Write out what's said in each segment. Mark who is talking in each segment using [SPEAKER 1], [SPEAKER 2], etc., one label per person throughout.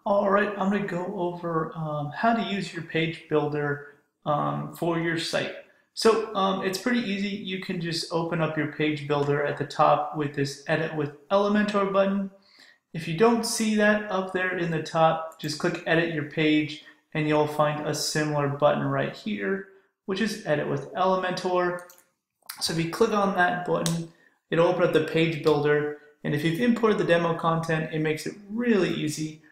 [SPEAKER 1] All right, I'm going to go over how to use your page builder for your site. So it's pretty easy. You can just open up your page builder at the top with this Edit with Elementor button. If you don't see that up there in the top, just click Edit Your Page and you'll find a similar button right here, which is Edit with Elementor. So if you click on that button, it'll open up the page builder. And if you've imported the demo content, it makes it really easy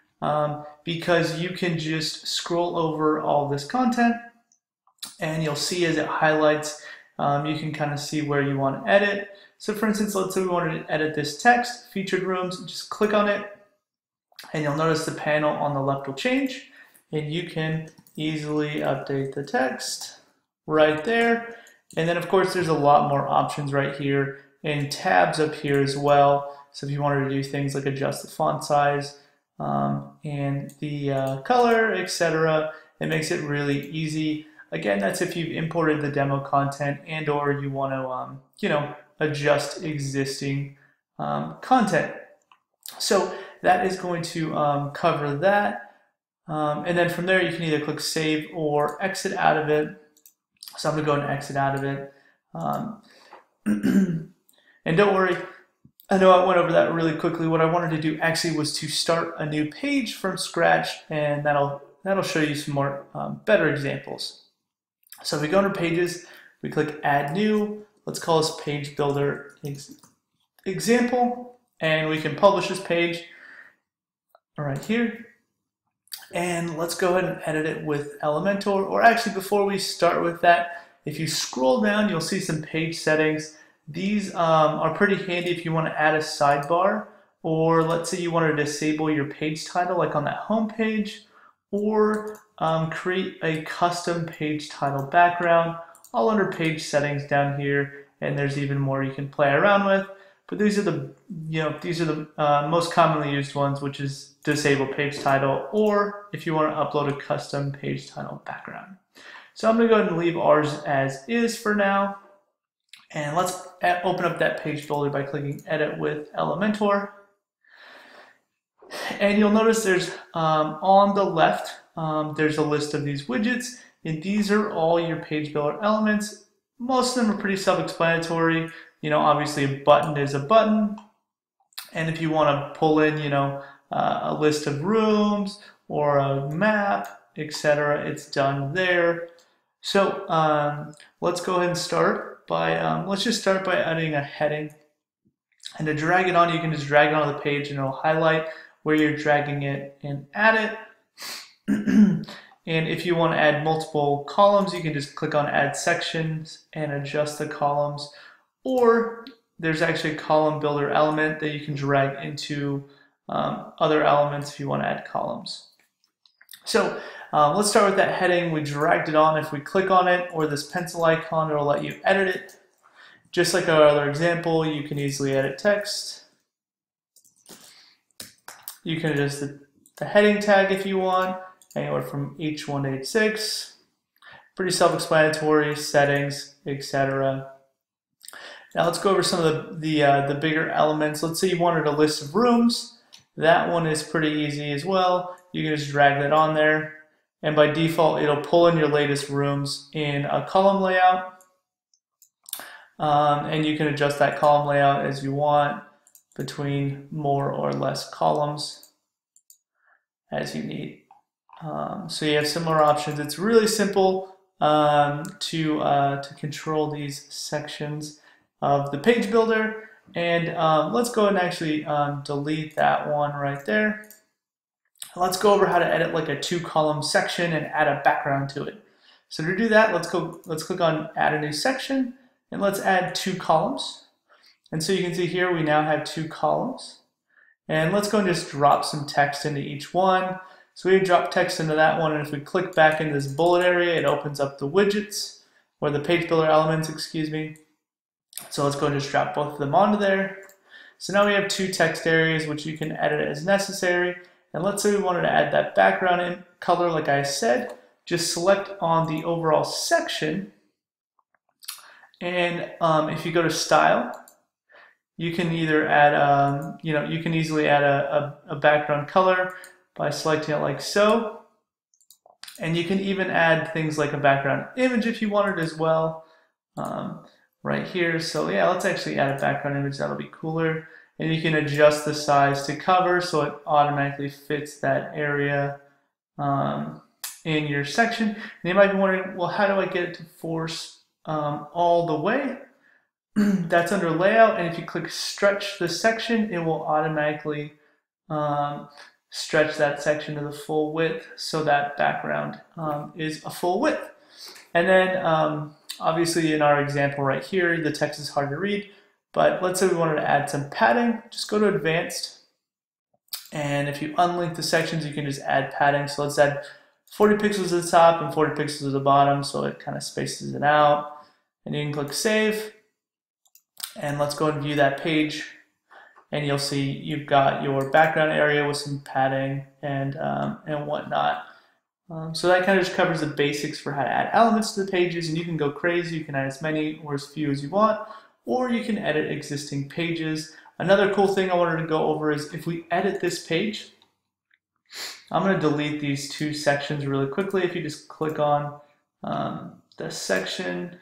[SPEAKER 1] because you can just scroll over all this content and you'll see as it highlights, you can kind of see where you want to edit. So for instance, let's say we wanted to edit this text, featured rooms, just click on it and you'll notice the panel on the left will change and you can easily update the text right there. And then of course there's a lot more options right here and tabs up here as well. So if you wanted to do things like adjust the font size and the color, etc., it makes it really easy. Again, that's if you've imported the demo content and or you want to adjust existing content. So that is going to cover that. And then from there you can either click save or exit out of it. So I'm going to go and exit out of it. And don't worry, I know I went over that really quickly. What I wanted to do actually was to start a new page from scratch, and that'll show you some more better examples. So if we go under pages, we click add new. Let's call this page builder example, and we can publish this page right here. And let's go ahead and edit it with Elementor. Or actually, before we start with that, if you scroll down, you'll see some page settings. These are pretty handy if you want to add a sidebar, or let's say you want to disable your page title like on that home page, or create a custom page title background, all under page settings down here, and there's even more you can play around with. But these are the most commonly used ones, which is disable page title, or if you want to upload a custom page title background. So I'm going to go ahead and leave ours as is for now. And let's open up that page builder by clicking Edit with Elementor. And you'll notice there's on the left, there's a list of these widgets, and these are all your page builder elements. Most of them are pretty self-explanatory. Obviously a button is a button, and if you want to pull in, a list of rooms or a map, etc., it's done there. So let's go ahead and start by, let's just start by adding a heading. And to drag it on, you can just drag it onto the page and it'll highlight where you're dragging it and add it. And if you want to add multiple columns, you can just click on add sections and adjust the columns. Or there's actually a column builder element that you can drag into other elements if you want to add columns. So let's start with that heading. We dragged it on. If we click on it or this pencil icon, it'll let you edit it. Just like our other example, you can easily edit text. You can adjust the heading tag if you want, anywhere from H1 to H6. Pretty self-explanatory, settings, etc. Now let's go over some of the bigger elements. Let's say you wanted a list of rooms. That one is pretty easy as well. You can just drag that on there, and by default it'll pull in your latest rooms in a column layout. And you can adjust that column layout as you want between more or less columns as you need. So you have similar options. It's really simple to control these sections of the page builder. And let's go ahead and actually delete that one right there. Let's go over how to edit like a 2-column section and add a background to it. So to do that, let's click on add a new section and let's add 2 columns. And so you can see here we now have 2 columns. And let's go and just drop some text into each one. So we drop text into that one, and if we click back in this bullet area, it opens up the widgets, or the page builder elements, excuse me. So let's go and just drop both of them onto there. So now we have 2 text areas which you can edit as necessary. And let's say we wanted to add that background in color like I said, just select on the overall section. And if you go to style, you can either add, you can easily add a background color. by selecting it like so. And you can even add things like a background image if you wanted as well, right here. So yeah, let's actually add a background image, that'll be cooler. And you can adjust the size to cover so it automatically fits that area in your section. And you might be wondering, well, how do I get it to force all the way? That's under layout, and if you click stretch the section, it will automatically stretch that section to the full width, so that background is a full width. And then obviously in our example right here, the text is hard to read, but let's say we wanted to add some padding. Just go to advanced, and if you unlink the sections, you can just add padding. So let's add 40 pixels at the top and 40 pixels at the bottom, so it kind of spaces it out. And you can click save, and let's go and view that page. And you'll see you've got your background area with some padding and whatnot. So that kind of just covers the basics for how to add elements to the pages, and you can go crazy. You can add as many or as few as you want, or you can edit existing pages. Another cool thing I wanted to go over is if we edit this page, I'm going to delete these two sections really quickly. If you just click on the section,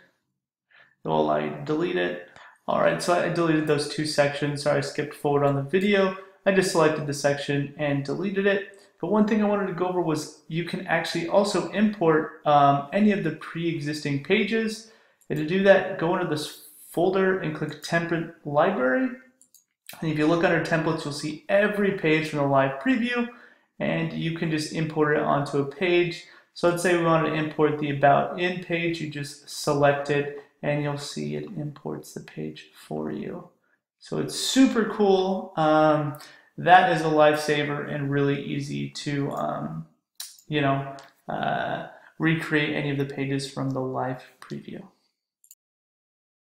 [SPEAKER 1] it will allow you to delete it. Alright, so I deleted those two sections. Sorry, I skipped forward on the video. I just selected the section and deleted it. But one thing I wanted to go over was you can actually also import any of the pre-existing pages. And to do that, go into this folder and click Template Library. And if you look under Templates, you'll see every page from the live preview, and you can just import it onto a page. So let's say we want to import the About In page. You just select it, and you'll see it imports the page for you. So it's super cool. That is a lifesaver and really easy to, recreate any of the pages from the live preview.